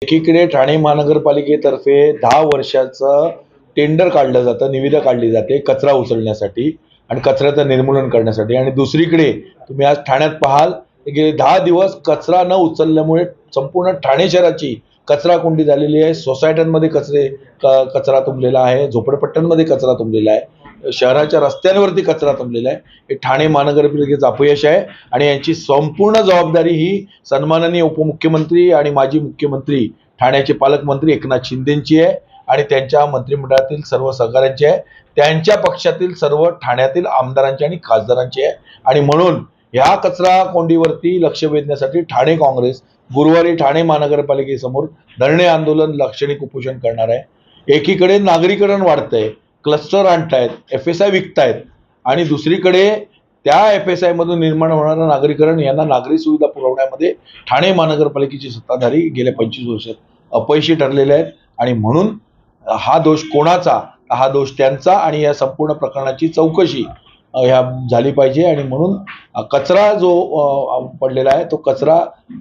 एकीकडे ठाणे महानगरपालिकेतर्फे 10 वर्षाचं टेंडर काढलं जातं, निविदा काढली जाते कचरा उचलण्यासाठी आणि कचऱ्याचं निर्मूलन करण्यासाठी, आणि दुसरीकडे तुम्ही आज ठाण्यात पाहाल गेले 10 दिवस कचरा न उचलल्यामुळे संपूर्ण ठाणे शहराची कचरा कुंडी झालेली आहे. सोसायट्यांमध्ये कचरा तुंबलेला आहे, झोपडपट्ट्यांमध्ये कचरा तुंबलेला आहे, शहराच्या रस्त्यांवरती कचरा तुंबलेला आहे. हे ठाणे महानगरपालिकेचं अपयश आहे आणि यांची संपूर्ण जबाबदारी ही सन्माननीय उपमुख्यमंत्री आणि माजी मुख्यमंत्री ठाण्याचे पालकमंत्री एकनाथ शिंदेंची आहे आणि त्यांच्या मंत्रिमंडळातील सर्व सहकाऱ्यांची आहे, त्यांच्या पक्षातील सर्व ठाण्यातील आमदारांची आणि खासदारांची आहे. आणि म्हणून ह्या कचरा कोंडीवरती लक्ष वेधण्यासाठी ठाणे काँग्रेस गुरुवारी ठाणे महानगरपालिकेसमोर धरणे आंदोलन, लाक्षणिक उपोषण करणार आहे. एकीकडे नागरीकरण वाढतंय, क्लस्टर आणतायत, FSI विकतायत, आणि दुसरीकडे त्या FSI मधून निर्माण होणारं नागरीकरण यांना नागरी सुविधा पुरवण्यामध्ये ठाणे महानगरपालिकेची सत्ताधारी गेल्या 25 वर्षात अपयशी ठरलेले आहेत. आणि म्हणून हा दोष कोणाचा? हा दोष त्यांचा, आणि या संपूर्ण प्रकरणाची चौकशी ह्या झाली पाहिजे. आणि म्हणून कचरा जो पडलेला आहे तो कचरा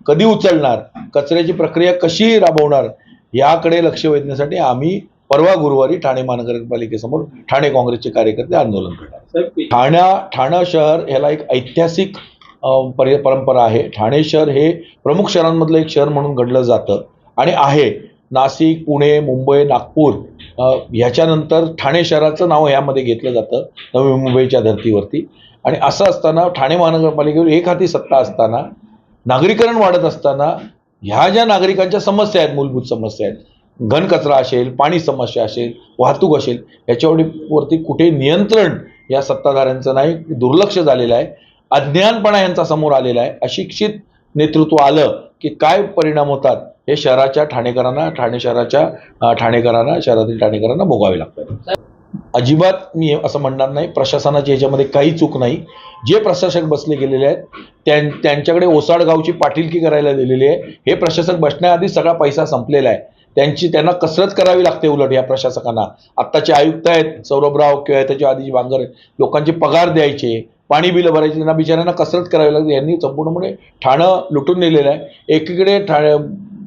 कधी उचलणार, कचऱ्याची प्रक्रिया कशी राबवणार, याकडे लक्ष वेधण्यासाठी आम्ही परवा गुरुवारी ठाणे महानगरपालिकेसमोर ठाणे काँग्रेसचे कार्यकर्ते आंदोलन करणार. ठाणे शहर ह्याला एक ऐतिहासिक परंपरा आहे. ठाणे शहर हे प्रमुख शहरांमधलं एक शहर म्हणून घडलं जातं आणि आहे. नाशिक, पुणे, मुंबई, नागपूर ह्याच्यानंतर ठाणे शहराचं नाव यामध्ये घेतलं जातं नवी मुंबईच्या धर्तीवरती. आणि असं असताना ठाणे महानगरपालिकेवर एक हाती सत्ता असताना, नागरीकरण वाढत असताना, ह्या ज्या नागरिकांच्या समस्या आहेत, मूलभूत समस्या आहेत, घनकचरा असेल, पाणी समस्या असेल, वाहतूक असेल, याच्यावरती कुठे नियंत्रण या सत्ताधाऱ्यांचं नाही, दुर्लक्ष झालेलं आहे, अज्ञानपणा यांचा समोर आलेला आहे. अशिक्षित नेतृत्व आलं की काय परिणाम होतात हे शहराच्या ठाणेकरांना, शहरातील ठाणेकरांना भोगावे लागतात. अजिबात मी असं म्हणणार नाही प्रशासनाची ह्याच्यामध्ये काही चूक नाही. जे प्रशासक बसले गेलेले आहेत त्यांच्याकडे ओसाड गावची पाटीलकी करायला दिलेली आहे. हे प्रशासक बसण्याआधी सगळा पैसा संपलेला आहे. त्यांना कसरत करावी लागते. उलट या प्रशासकांना आत्ताचे आयुक्त आहेत सौरभराव किंवा त्याच्या आधीची बांगर, लोकांचे पगार द्यायचे, पाणी बिलं भरायचे, त्यांना बिचाऱ्यांना कसरत करावी लागते. यांनी संपूर्णपणे ठाणं लुटून नेलेलं आहे. एकीकडे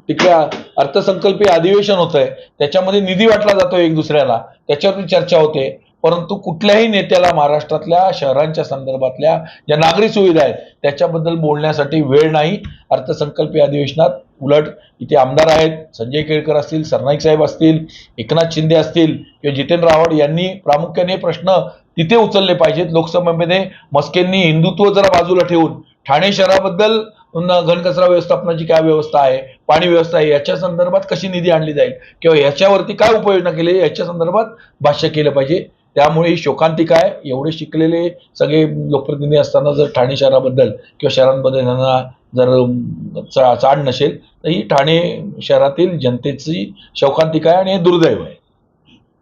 तिकडे अर्थसंकल्पीय अधिवेशन होत आहे, त्याच्यामध्ये निधी वाटला जातो एक दुसऱ्याला, त्याच्यावरती चर्चा होते, परंतु कुठल्याही नेत्याला महाराष्ट्रातल्या शहरांच्या संदर्भातल्या ज्या नागरी सुविधा आहेत त्याच्याबद्दल बोलण्यासाठी वेळ नाही. अर्थसंकल्पीय अधिवेशनात उलट इथे आमदार आहेत, संजय केळकर असतील, सरनाईक साहेब असतील, एकनाथ शिंदे असतील किंवा जितेंद्र आव्हाड यांनी प्रामुख्याने प्रश्न तिथे उचलले पाहिजेत. लोकसभेमध्ये मस्केंनी हिंदुत्व जरा बाजूला ठेवून ठाणे शहराबद्दल घनकचरा व्यवस्थापनाची काय व्यवस्था आहे, पाणी व्यवस्था आहे, याच्या संदर्भात कशी निधी आणली जाईल किंवा याच्यावरती काय उपाययोजना केली याच्या संदर्भात भाष्य केलं पाहिजे. त्यामुळे ही शोकांतिका आहे. एवढे शिकलेले सगळे लोकप्रतिनिधी असताना जर ठाणे शहराबद्दल किंवा शहरांबद्दल यांना जर चाड नसेल तर ही ठाणे शहरातील जनतेची शोकांतिका आहे आणि हे दुर्दैव आहे.